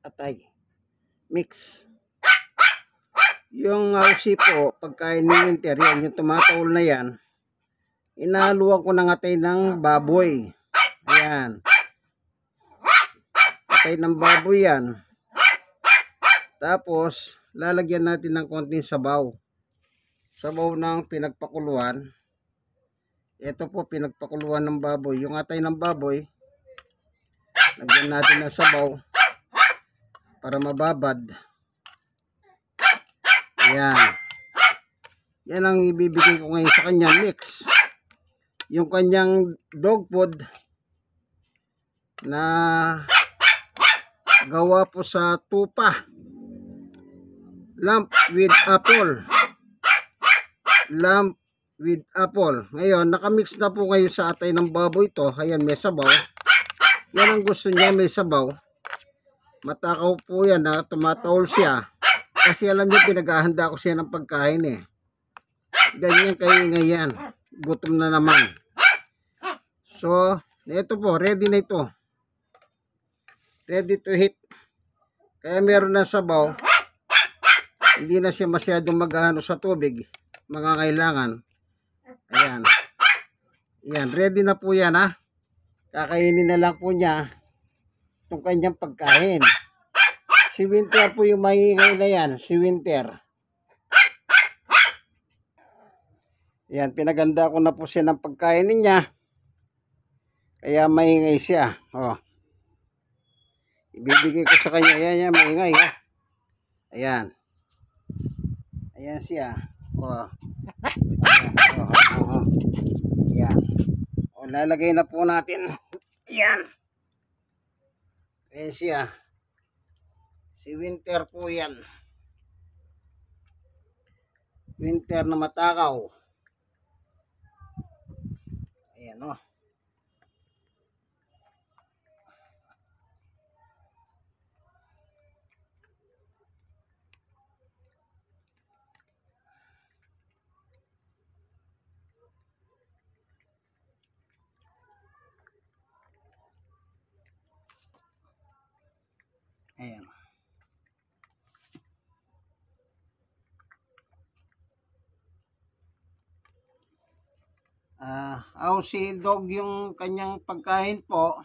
atay. Mix. Yung Aussie po, pagkain ni winter, yan, yung tumataol na yan, inahaluan ko ng atay ng baboy. Ayan. Atay ng baboy yan. Tapos, lalagyan natin ng konting sabaw. Sabaw ng pinagpakuluan. Ito po, pinagpakuluan ng baboy. Yung atay ng baboy, lagyan natin ng sabaw para mababad. Ayan. Yan ang ibibigay ko ngayon sa kanya, mix. Yung kanyang dog food na gawa po sa tupa. Lamb with apple. Lamb with apple. Ngayon, nakamix na po ngayon sa atay ng baboy ito. Ayan, may sabaw. Yan ang gusto niya, may sabaw. Matakaw po yan na tumataol siya. Kasi alam niyo, pinaghahanda ko siya ng pagkain eh. Ganyan kaingay yan. Gutom na naman. So, ito po, ready na ito. Ready to hit. Kaya meron na sabaw. Hindi na siya masyadong maghahano sa tubig. Mga kailangan. Ayan. Ayan, ready na po yan ha. Kakainin na lang po niya itong kanyang pagkain. Si Winter po yung maingay na yan. Si Winter. Ayan, pinaganda ko na po siya ng pagkain niya. Kaya maingay siya. Oh. Ibibigay ko sa kanya. Ayan, maingay. Oh. Ayan. Ayan siya. Oh. Ayan. Oh. Ayan. O, lalagay na po natin. Ayan. Ayan siya. Si Winter po yan. Winter na matakaw. Ayan o. Ayan. Aussie dog yung kanyang pagkain po.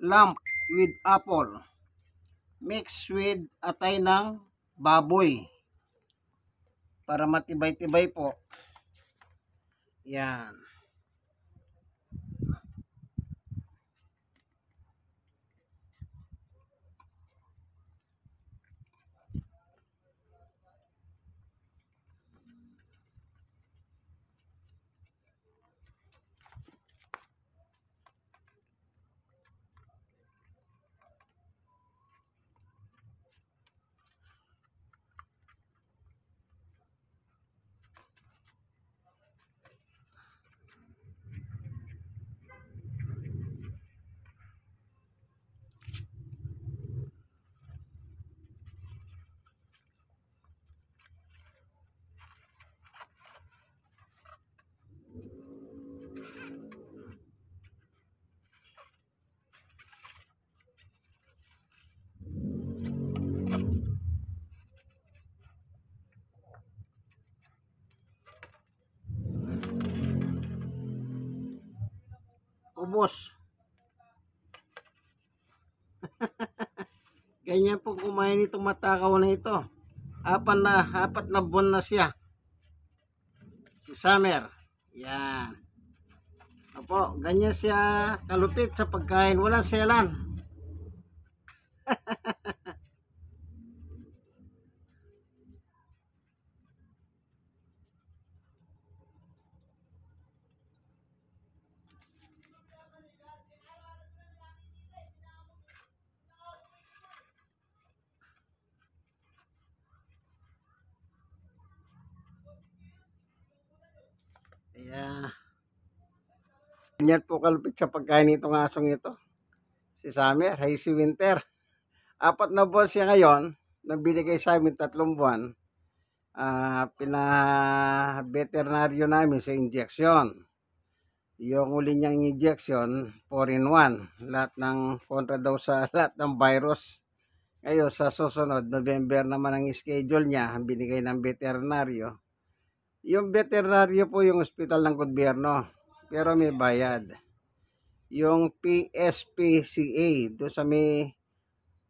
Lamb with apple. Mix with atay ng baboy. Para matibay-tibay po. Yan. Ubos. Ganyan po kumain itong matakaw na ito. Apat na buwan na siya. Si Summer. Yan. Opo, ganyan siya kalupit sa pagkain. Walang selan. Ayan. Ganyan po kalupit sa pagkain itong asong ito. Si Summer, hay si Winter. 4 na buwan siya ngayon. Nagbinigay sa amin 3 buwan. Pina-veterinaryo namin sa injection. Yung uli niyang injection, 4-in-1. Lahat ng kontra daw sa lahat ng virus. Ngayon sa susunod, November naman ang schedule niya, ang binigay ng veterinaryo. Yung veterinaryo po yung ospital ng gobyerno, pero may bayad. Yung PSPCA, doon sa may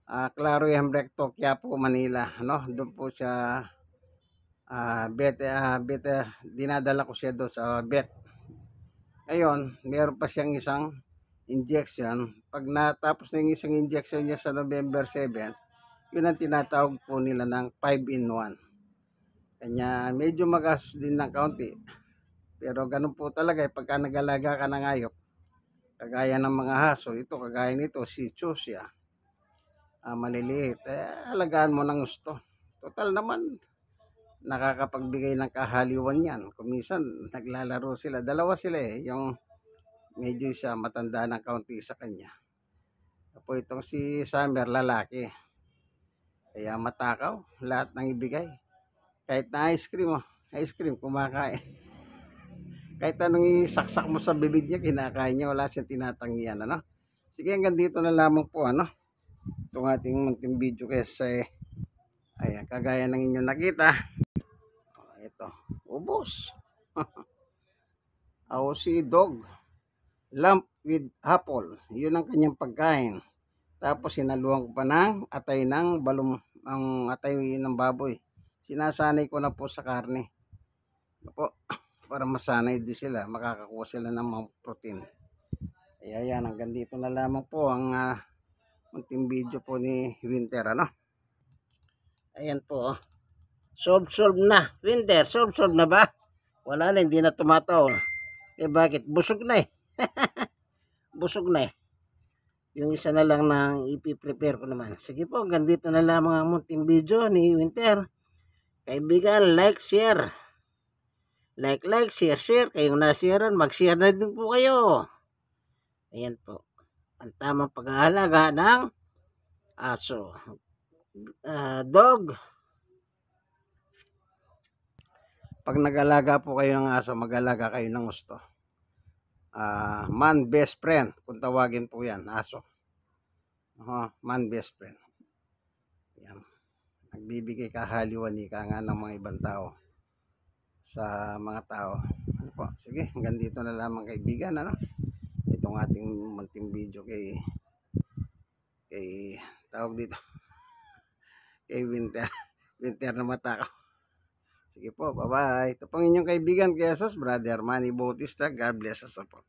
Claro Recto, Quiapo, Manila, no? Doon po siya dinadala ko siya doon sa vet. Ngayon, meron pa siyang isang injection. Pag natapos na yung isang injection niya sa November 7, yun ang tinatawag po nila ng 5-in-1. Kanya medyo magastos din ng kaunti. Pero ganun po talaga pagka nag-alaga ka ng hayop. Kagaya ng mga haso, ito kagaya nito, si Chusya. Maliliit. Alagaan mo ng gusto. Total naman, nakakapagbigay ng kahaliwan yan. Kung minsan, naglalaro sila. Dalawa sila yung medyo siya matanda ng kaunti sa kanya. Tapos itong si Summer, lalaki. Kaya matakaw, lahat ng ibigay. Kahit na ice cream, kumakain. Kahit anong isaksak mo sa bibig niya, kinakain niya, wala siyang tinatanggihan, ano? Sige, hanggang dito na lamang po, ano? Itong ating munting video kasi, ayan, kagaya ng inyong nakita. Ito, ubos. Aussie dog, lamp with apple. Yun ang kanyang pagkain. Tapos sinaluan ko pa ng atay ng ang atay ng baboy. Sinasanay ko na po sa karne. Opo, para masanay din sila, makakakuha sila ng mga protein. Kaya yan, hanggang dito na lamang po ang munting video po ni Winter, ano? Ayan po, oh. Solve na. Winter, solve na ba? Wala na, hindi na tumataw. Bakit? Busog na eh. Busog na eh. Yung isa na lang na ipiprepare ko naman. Sige po, hanggang dito na lamang ang munting video ni Winter. Kaibigan, like, share. Like, share. Kayong nasharean, mag-share na din po kayo. Ayan po. Ang tamang pag-aalaga ng aso. Dog. Pag nag-alaga po kayo ng aso, mag-alaga kayo ng gusto. Man best friend, kung tawagin po yan, aso. Man best friend. Yan. Nagbibigay kahaliwan ka nga ng mga ibang tao sa mga tao. Ano po? Sige, hanggang dito na lamang kaibigan, ano? Itong ating munting video kay tawag dito kay Winter na matakaw. Sige po, bye bye. Ito pang inyong kaibigan, Jesus, Brother Manny Bautista. God bless us po.